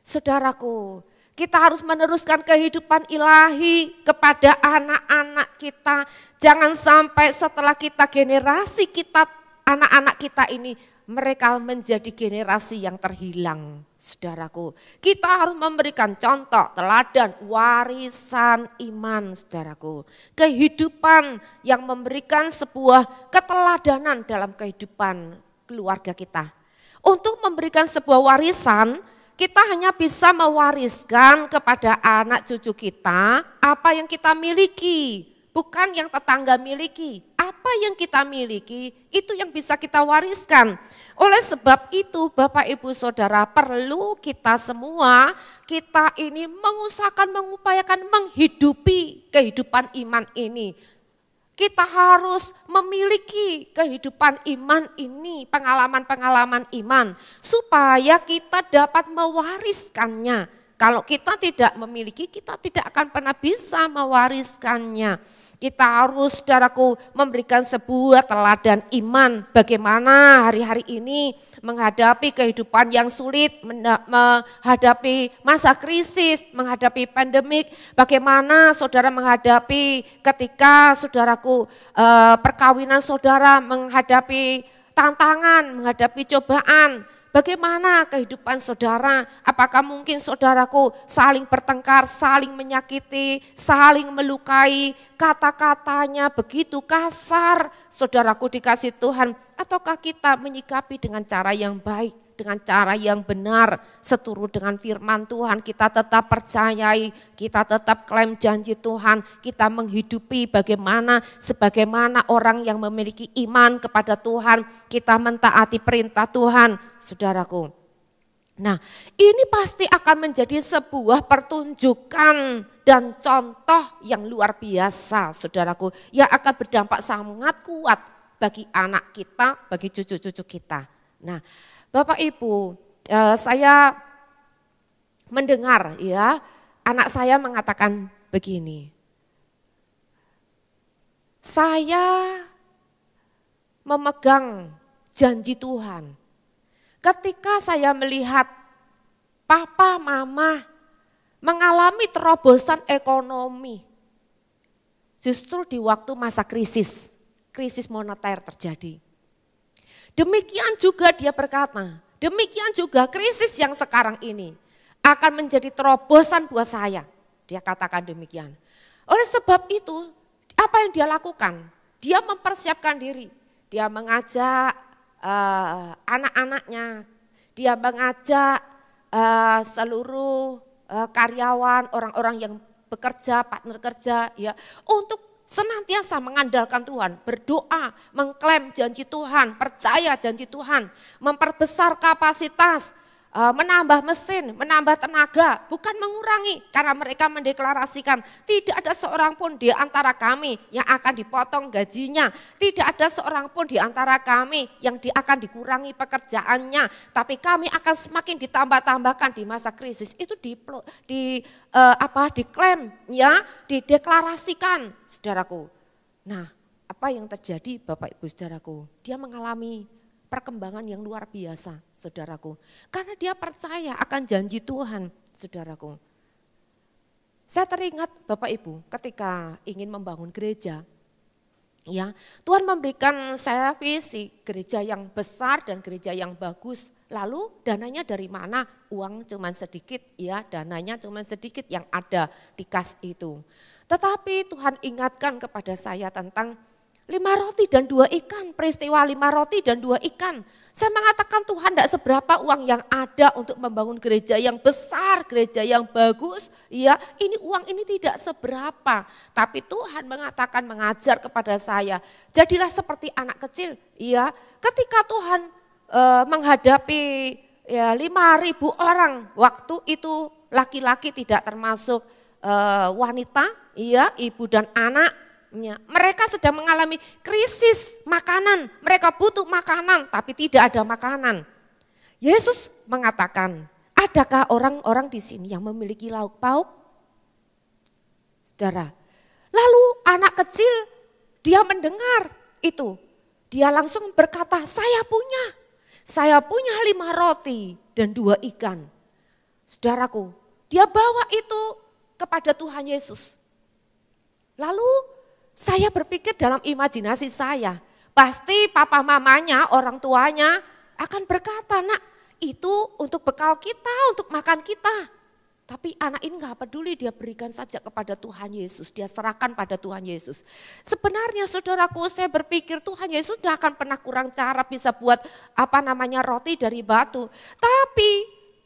Saudaraku, kita harus meneruskan kehidupan ilahi kepada anak-anak kita. Jangan sampai setelah kita generasi kita, anak-anak kita ini mereka menjadi generasi yang terhilang. Saudaraku, kita harus memberikan contoh, teladan, warisan iman, saudaraku. Kehidupan yang memberikan sebuah keteladanan dalam kehidupan keluarga kita. Untuk memberikan sebuah warisan, kita hanya bisa mewariskan kepada anak cucu kita apa yang kita miliki, bukan yang tetangga miliki. Apa yang kita miliki itu yang bisa kita wariskan. Oleh sebab itu Bapak Ibu Saudara, perlu kita semua, kita ini mengusahakan, mengupayakan menghidupi kehidupan iman ini. Kita harus memiliki kehidupan iman ini, pengalaman-pengalaman iman, supaya kita dapat mewariskannya. Kalau kita tidak memiliki, kita tidak akan pernah bisa mewariskannya. Kita harus, saudaraku, memberikan sebuah teladan iman. Bagaimana hari-hari ini menghadapi kehidupan yang sulit, menghadapi masa krisis, menghadapi pandemik. Bagaimana saudara menghadapi ketika saudaraku perkawinan saudara menghadapi tantangan, menghadapi cobaan. Bagaimana kehidupan saudara? Apakah mungkin saudaraku saling bertengkar, saling menyakiti, saling melukai, kata-katanya begitu kasar, saudaraku dikasih Tuhan? Ataukah kita menyikapi dengan cara yang baik, dengan cara yang benar, seturut dengan firman Tuhan, kita tetap percayai, kita tetap klaim janji Tuhan, kita menghidupi sebagaimana orang yang memiliki iman kepada Tuhan, kita mentaati perintah Tuhan, saudaraku. Nah, ini pasti akan menjadi sebuah pertunjukan dan contoh yang luar biasa, saudaraku, yang akan berdampak sangat kuat bagi anak kita, bagi cucu-cucu kita. Nah, Bapak Ibu, saya mendengar ya, anak saya mengatakan begini. Saya memegang janji Tuhan. Ketika saya melihat papa, mama mengalami terobosan ekonomi, justru di waktu masa krisis moneter terjadi. Demikian juga dia berkata, demikian juga krisis yang sekarang ini akan menjadi terobosan buat saya. Dia katakan demikian. Oleh sebab itu, apa yang dia lakukan? Dia mempersiapkan diri. Dia mengajak anak-anaknya, dia mengajak seluruh karyawan, orang-orang yang bekerja, partner kerja, ya, untuk senantiasa mengandalkan Tuhan, berdoa, mengklaim janji Tuhan, percaya janji Tuhan, memperbesar kapasitas, menambah mesin, menambah tenaga, bukan mengurangi, karena mereka mendeklarasikan tidak ada seorang pun di antara kami yang akan dipotong gajinya, tidak ada seorang pun di antara kami yang akan dikurangi pekerjaannya, tapi kami akan semakin ditambah-tambahkan di masa krisis. Itu diklaim, ya, dideklarasikan, saudaraku. Nah, apa yang terjadi Bapak Ibu saudaraku? Dia mengalami perkembangan yang luar biasa, saudaraku. Karena dia percaya akan janji Tuhan, saudaraku. Saya teringat Bapak Ibu ketika ingin membangun gereja, ya, Tuhan memberikan saya visi gereja yang besar dan gereja yang bagus. Lalu dananya dari mana? Uang cuma sedikit, ya, dananya cuma sedikit yang ada di kas itu. Tetapi Tuhan ingatkan kepada saya tentang 5 roti dan 2 ikan, peristiwa 5 roti dan 2 ikan. Saya mengatakan Tuhan tidak seberapa uang yang ada untuk membangun gereja yang besar, gereja yang bagus. Ya, ini uang ini tidak seberapa. Tapi Tuhan mengatakan, mengajar kepada saya, jadilah seperti anak kecil. Ya, ketika Tuhan menghadapi 5.000 orang, waktu itu laki-laki tidak termasuk wanita, ya, ibu dan anak. Mereka sedang mengalami krisis makanan, mereka butuh makanan tapi tidak ada makanan. Yesus mengatakan, adakah orang-orang di sini yang memiliki lauk pauk? Saudara, lalu anak kecil dia mendengar itu, dia langsung berkata, saya punya 5 roti dan 2 ikan. Saudaraku, dia bawa itu kepada Tuhan Yesus. Lalu saya berpikir dalam imajinasi saya, pasti papa mamanya, orang tuanya akan berkata, nak, itu untuk bekal kita, untuk makan kita. Tapi anak ini gak peduli, dia berikan saja kepada Tuhan Yesus. Dia serahkan pada Tuhan Yesus. Sebenarnya saudaraku, saya berpikir Tuhan Yesus tidak akan pernah kurang cara bisa buat roti dari batu. Tapi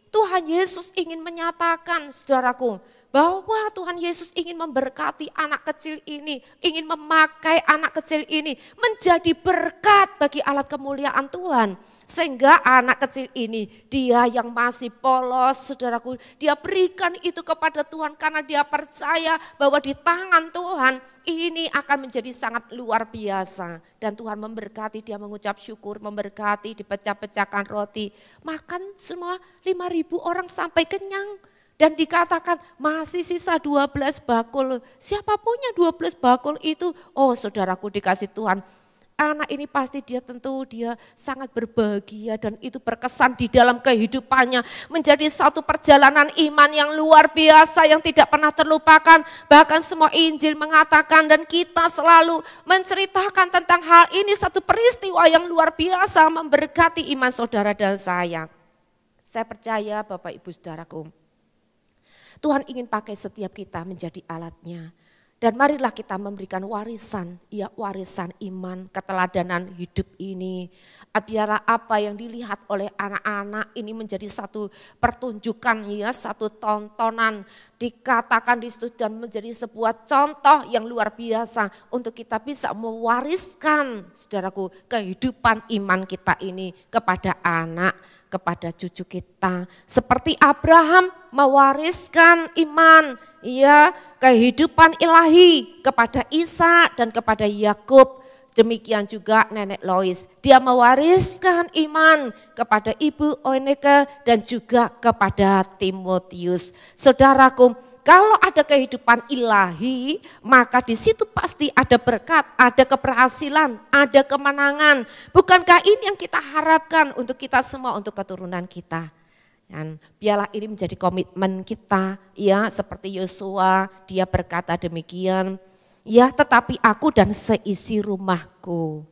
Tuhan Yesus ingin menyatakan saudaraku, bahwa Tuhan Yesus ingin memberkati anak kecil ini, ingin memakai anak kecil ini menjadi berkat bagi alat kemuliaan Tuhan. Sehingga anak kecil ini, dia yang masih polos, saudaraku, dia berikan itu kepada Tuhan karena dia percaya bahwa di tangan Tuhan ini akan menjadi sangat luar biasa. Dan Tuhan memberkati, dia mengucap syukur, memberkati, dipecah-pecahkan roti. Makan semua 5.000 orang sampai kenyang. Dan dikatakan masih sisa 12 bakul. Siapa punya 12 bakul itu? Oh saudaraku, dikasih Tuhan. Anak ini pasti dia sangat berbahagia dan itu berkesan di dalam kehidupannya. Menjadi satu perjalanan iman yang luar biasa yang tidak pernah terlupakan. Bahkan semua Injil mengatakan dan kita selalu menceritakan tentang hal ini. Satu peristiwa yang luar biasa memberkati iman saudara dan saya. Saya percaya Bapak Ibu Saudaraku, Tuhan ingin pakai setiap kita menjadi alatnya. Dan marilah kita memberikan warisan iman, keteladanan hidup ini. Biarlah apa yang dilihat oleh anak-anak ini menjadi satu pertunjukan satu tontonan. Dikatakan di situ dan menjadi sebuah contoh yang luar biasa untuk kita bisa mewariskan saudaraku kehidupan iman kita ini kepada anak, kepada cucu kita. Seperti Abraham mewariskan iman, kehidupan ilahi kepada Isa dan kepada Yakub. Demikian juga Nenek Lois, dia mewariskan iman kepada Ibu Oeneke dan juga kepada Timotius. Saudaraku, kalau ada kehidupan ilahi, maka di situ pasti ada berkat, ada keberhasilan, ada kemenangan. Bukankah ini yang kita harapkan untuk kita semua, untuk keturunan kita? Dan biarlah ini menjadi komitmen kita, seperti Yosua, dia berkata demikian, tetapi aku dan seisi rumahku,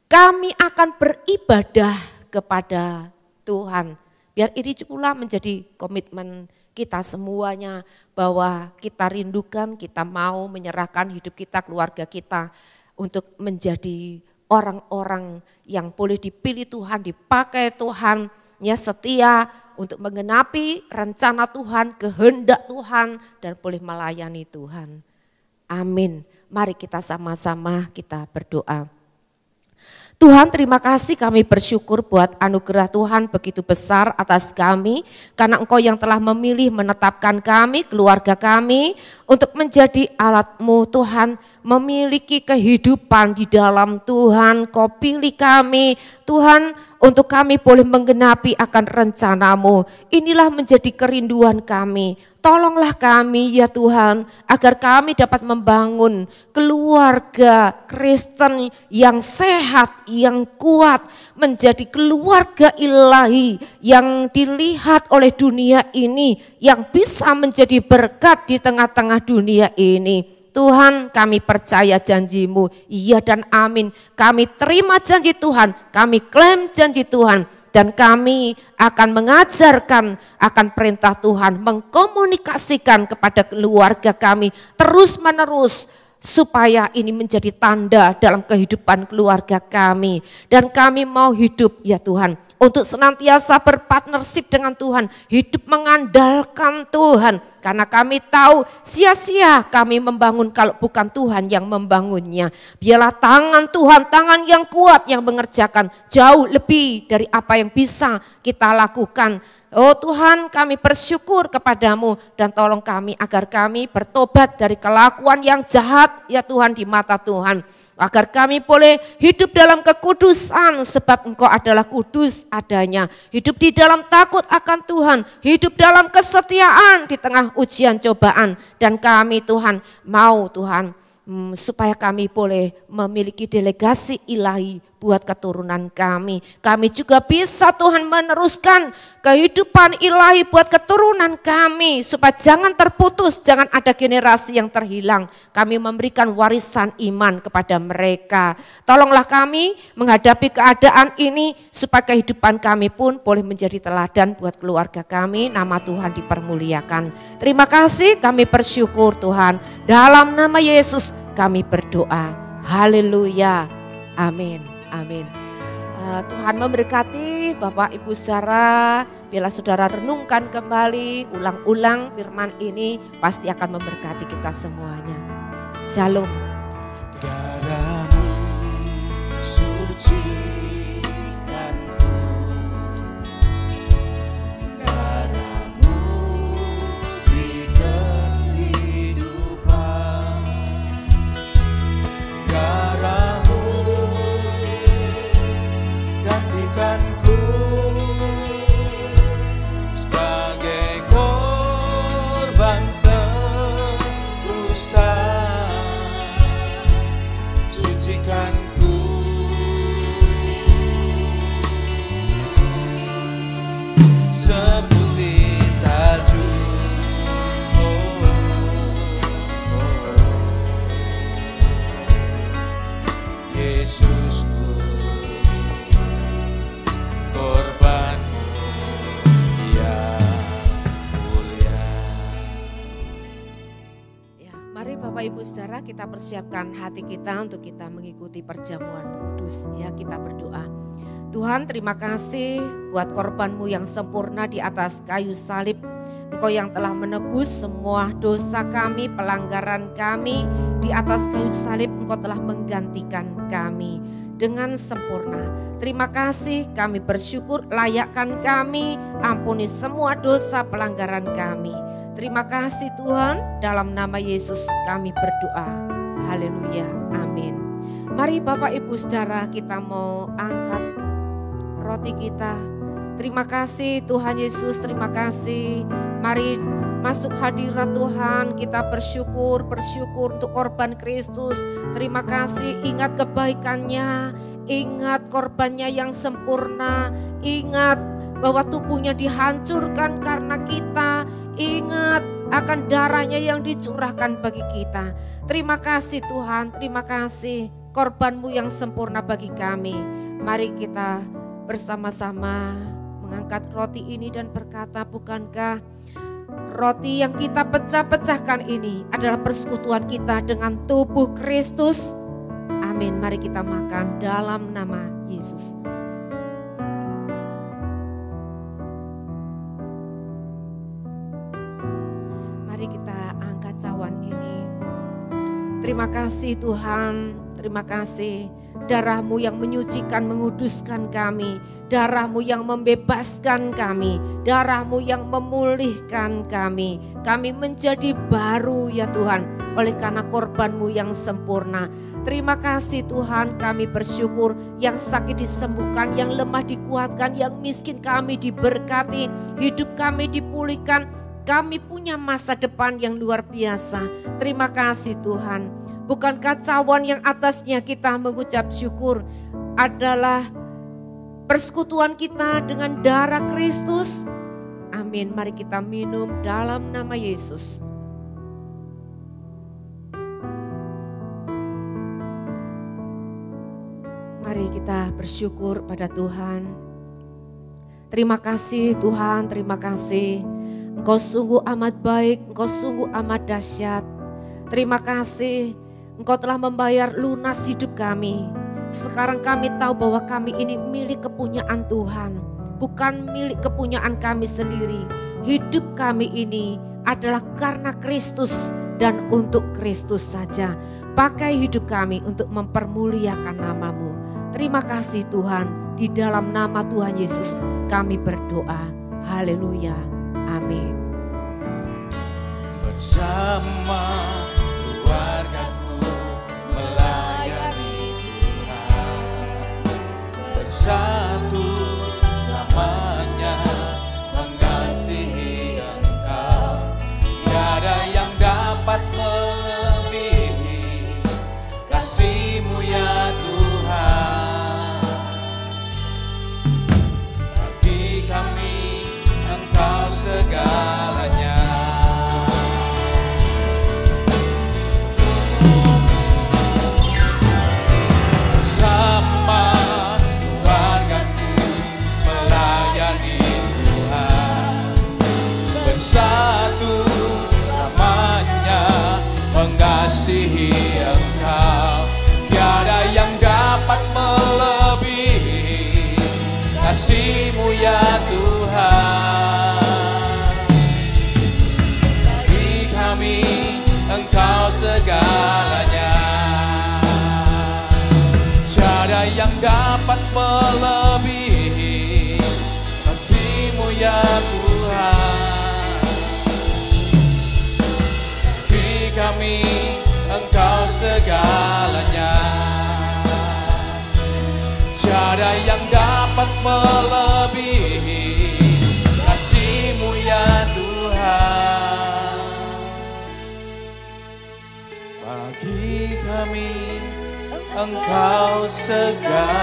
kami akan beribadah kepada Tuhan. Biar ini pula menjadi komitmen kita semuanya, bahwa kita rindukan, kita mau menyerahkan hidup kita, keluarga kita untuk menjadi orang-orang yang boleh dipilih Tuhan, dipakai Tuhan, setia untuk menggenapi rencana Tuhan, kehendak Tuhan dan boleh melayani Tuhan. Amin. Mari kita sama-sama kita berdoa. Tuhan, terima kasih, kami bersyukur buat anugerah Tuhan begitu besar atas kami. Karena Engkau yang telah memilih menetapkan kami, keluarga kami untuk menjadi alat-Mu Tuhan. Memiliki kehidupan di dalam Tuhan, Kau pilih kami Tuhan untuk kami boleh menggenapi akan rencana-Mu. Inilah menjadi kerinduan kami. Tolonglah kami ya Tuhan, agar kami dapat membangun keluarga Kristen yang sehat, yang kuat, menjadi keluarga ilahi yang dilihat oleh dunia ini, yang bisa menjadi berkat di tengah-tengah dunia ini. Tuhan, kami percaya janji-Mu, iya dan amin. Kami terima janji Tuhan, kami klaim janji Tuhan. Dan kami akan mengajarkan akan perintah Tuhan, mengkomunikasikan kepada keluarga kami terus menerus. Supaya ini menjadi tanda dalam kehidupan keluarga kami. Dan kami mau hidup ya Tuhan, untuk senantiasa berpartnership dengan Tuhan, hidup mengandalkan Tuhan. Karena kami tahu sia-sia kami membangun kalau bukan Tuhan yang membangunnya. Biarlah tangan Tuhan, tangan yang kuat yang mengerjakan jauh lebih dari apa yang bisa kita lakukan. Oh Tuhan, kami bersyukur kepadamu dan tolong kami agar kami bertobat dari kelakuan yang jahat ya Tuhan di mata Tuhan. Agar kami boleh hidup dalam kekudusan sebab Engkau adalah kudus adanya. Hidup di dalam takut akan Tuhan, hidup dalam kesetiaan di tengah ujian cobaan. Dan kami Tuhan mau Tuhan supaya kami boleh memiliki delegasi ilahi, buat keturunan kami. Kami juga bisa Tuhan meneruskan kehidupan ilahi buat keturunan kami. Supaya jangan terputus, jangan ada generasi yang terhilang. Kami memberikan warisan iman kepada mereka. Tolonglah kami menghadapi keadaan ini supaya kehidupan kami pun boleh menjadi teladan buat keluarga kami. Nama Tuhan dipermuliakan. Terima kasih, kami bersyukur Tuhan. Dalam nama Yesus kami berdoa. Haleluya. Amin. Amin. Tuhan memberkati Bapak Ibu saudara. Bila saudara renungkan kembali, ulang-ulang firman ini pasti akan memberkati kita semuanya. Shalom. Darahmu sucikanku, darahmu beri kehidupan, darahmu gantikanku sebagai korban tebusan, sucikanku seputih salju. Yesusku, korbanmu yang mulia. Ya, mari Bapak Ibu saudara, kita persiapkan hati kita untuk kita mengikuti perjamuan kudus. Ya, kita berdoa. Tuhan, terima kasih buat korban-Mu yang sempurna di atas kayu salib. Engkau yang telah menebus semua dosa kami, pelanggaran kami. Di atas kayu salib Engkau telah menggantikan kami dengan sempurna. Terima kasih, kami bersyukur, layakkan kami, ampuni semua dosa pelanggaran kami. Terima kasih Tuhan, dalam nama Yesus kami berdoa. Haleluya, amin. Mari Bapak Ibu saudara, kita mau angkat roti kita. Terima kasih Tuhan Yesus, terima kasih. Mari masuk hadirat Tuhan, kita bersyukur untuk korban Kristus. Terima kasih, ingat kebaikannya, ingat korbannya yang sempurna, ingat bahwa tubuhnya dihancurkan karena kita, ingat akan darahnya yang dicurahkan bagi kita. Terima kasih Tuhan, terima kasih korban-Mu yang sempurna bagi kami. Mari kita bersama-sama mengangkat roti ini dan berkata, bukankah roti yang kita pecah-pecahkan ini adalah persekutuan kita dengan tubuh Kristus? Amin. Mari kita makan dalam nama Yesus. Mari kita angkat cawan ini. Terima kasih Tuhan, terima kasih. Darah-Mu yang menyucikan, menguduskan kami. Darah-Mu yang membebaskan kami. Darah-Mu yang memulihkan kami. Kami menjadi baru ya Tuhan, oleh karena korban-Mu yang sempurna. Terima kasih Tuhan, kami bersyukur. Yang sakit disembuhkan, yang lemah dikuatkan, yang miskin kami diberkati, hidup kami dipulihkan. Kami punya masa depan yang luar biasa. Terima kasih Tuhan. Bukankah cawan yang atasnya kita mengucap syukur adalah persekutuan kita dengan darah Kristus? Amin. Mari kita minum dalam nama Yesus. Mari kita bersyukur pada Tuhan. Terima kasih Tuhan, terima kasih. Engkau sungguh amat baik, Engkau sungguh amat dahsyat. Terima kasih. Engkau telah membayar lunas hidup kami. Sekarang kami tahu bahwa kami ini milik kepunyaan Tuhan. Bukan milik kepunyaan kami sendiri. Hidup kami ini adalah karena Kristus dan untuk Kristus saja. Pakai hidup kami untuk mempermuliakan nama-Mu. Terima kasih Tuhan. Di dalam nama Tuhan Yesus kami berdoa. Haleluya. Amin. Bersama keluargaku melayani Tuhan, bersatu selamanya mengasihi Engkau. Tiada yang dapat melebihi kasih-Mu ya Tuhan. dapat melebihi kasih-Mu ya Tuhan. Bagi kami Engkau segalanya, tiada yang dapat melebihi kasih-Mu ya Tuhan. Bagi kami Engkau segalanya.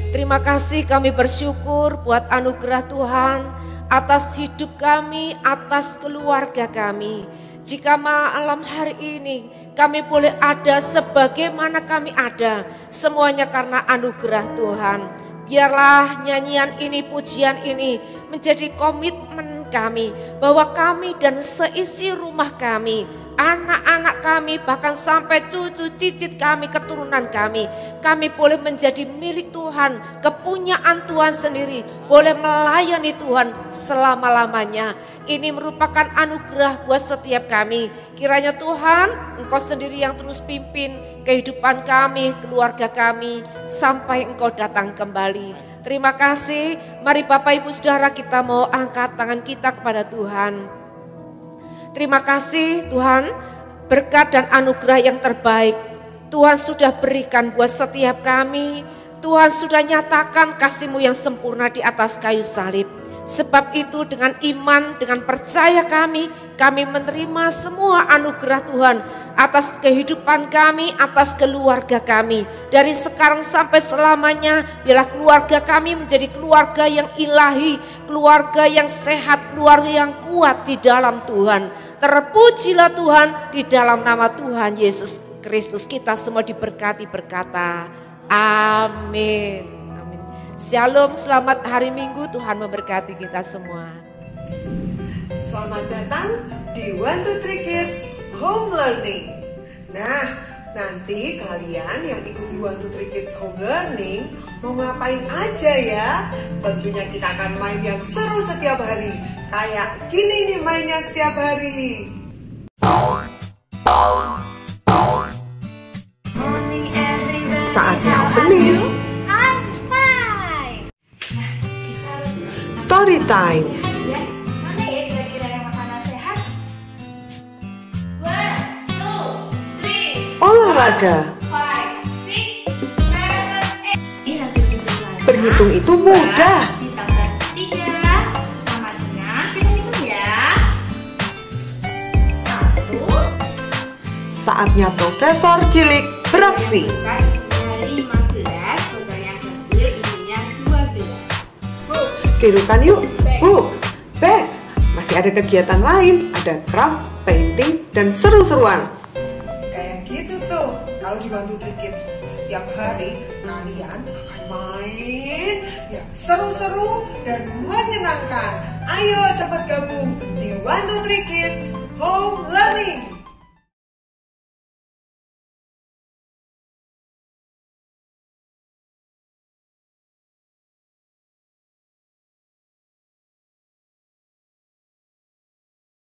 Terima kasih, kami bersyukur buat anugerah Tuhan atas hidup kami, atas keluarga kami. Jika malam hari ini kami boleh ada sebagaimana kami ada, semuanya karena anugerah Tuhan. Biarlah nyanyian ini, pujian ini menjadi komitmen kami, bahwa kami dan seisi rumah kami, anak-anak kami, bahkan sampai cucu cicit kami, keturunan kami boleh menjadi milik Tuhan, kepunyaan Tuhan sendiri, boleh melayani Tuhan selama-lamanya. Ini merupakan anugerah buat setiap kami. Kiranya Tuhan, Engkau sendiri yang terus pimpin kehidupan kami, keluarga kami, sampai Engkau datang kembali. Terima kasih. Mari Bapak Ibu Saudara, kita mau angkat tangan kita kepada Tuhan. Terima kasih Tuhan, berkat dan anugerah yang terbaik Tuhan sudah berikan buat setiap kami. Tuhan sudah nyatakan kasih-Mu yang sempurna di atas kayu salib. Sebab itu dengan iman, dengan percaya kami menerima semua anugerah Tuhan atas kehidupan kami, atas keluarga kami. Dari sekarang sampai selamanya, biarlah keluarga kami menjadi keluarga yang ilahi, keluarga yang sehat, keluarga yang kuat di dalam Tuhan. Terpujilah Tuhan, di dalam nama Tuhan Yesus Kristus kita semua diberkati, berkata amin. Shalom, selamat hari Minggu, Tuhan memberkati kita semua. Selamat datang di 1, 2, 3 Kids Home Learning. Nah, nanti kalian yang ikuti 1, 2, 3 Kids Home Learning mau ngapain aja ya? Tentunya kita akan main yang seru setiap hari. Kayak gini nih mainnya setiap hari. Saatnya opening. Story time. Mana ya kira-kira yang makanan sehat? 1, 2, 3. Olahraga. 5, 6, 7, 8. Ini hasil penjelasan. Berhitung itu mudah. Ditambah 3 sama dengan, kita hitung ya. 1. Saatnya Profesor Cilik beraksi. Dari 15, total yang hasil isinya 12. Tirukan yuk. Bu, Beb, masih ada kegiatan lain. Ada craft, painting, dan seru-seruan. Kayak gitu tuh. Kalau di 1, 2, 3 Kids setiap hari kalian akan main yang seru-seru dan menyenangkan. Ayo cepat gabung di 1, 2, 3 Kids Home Learning.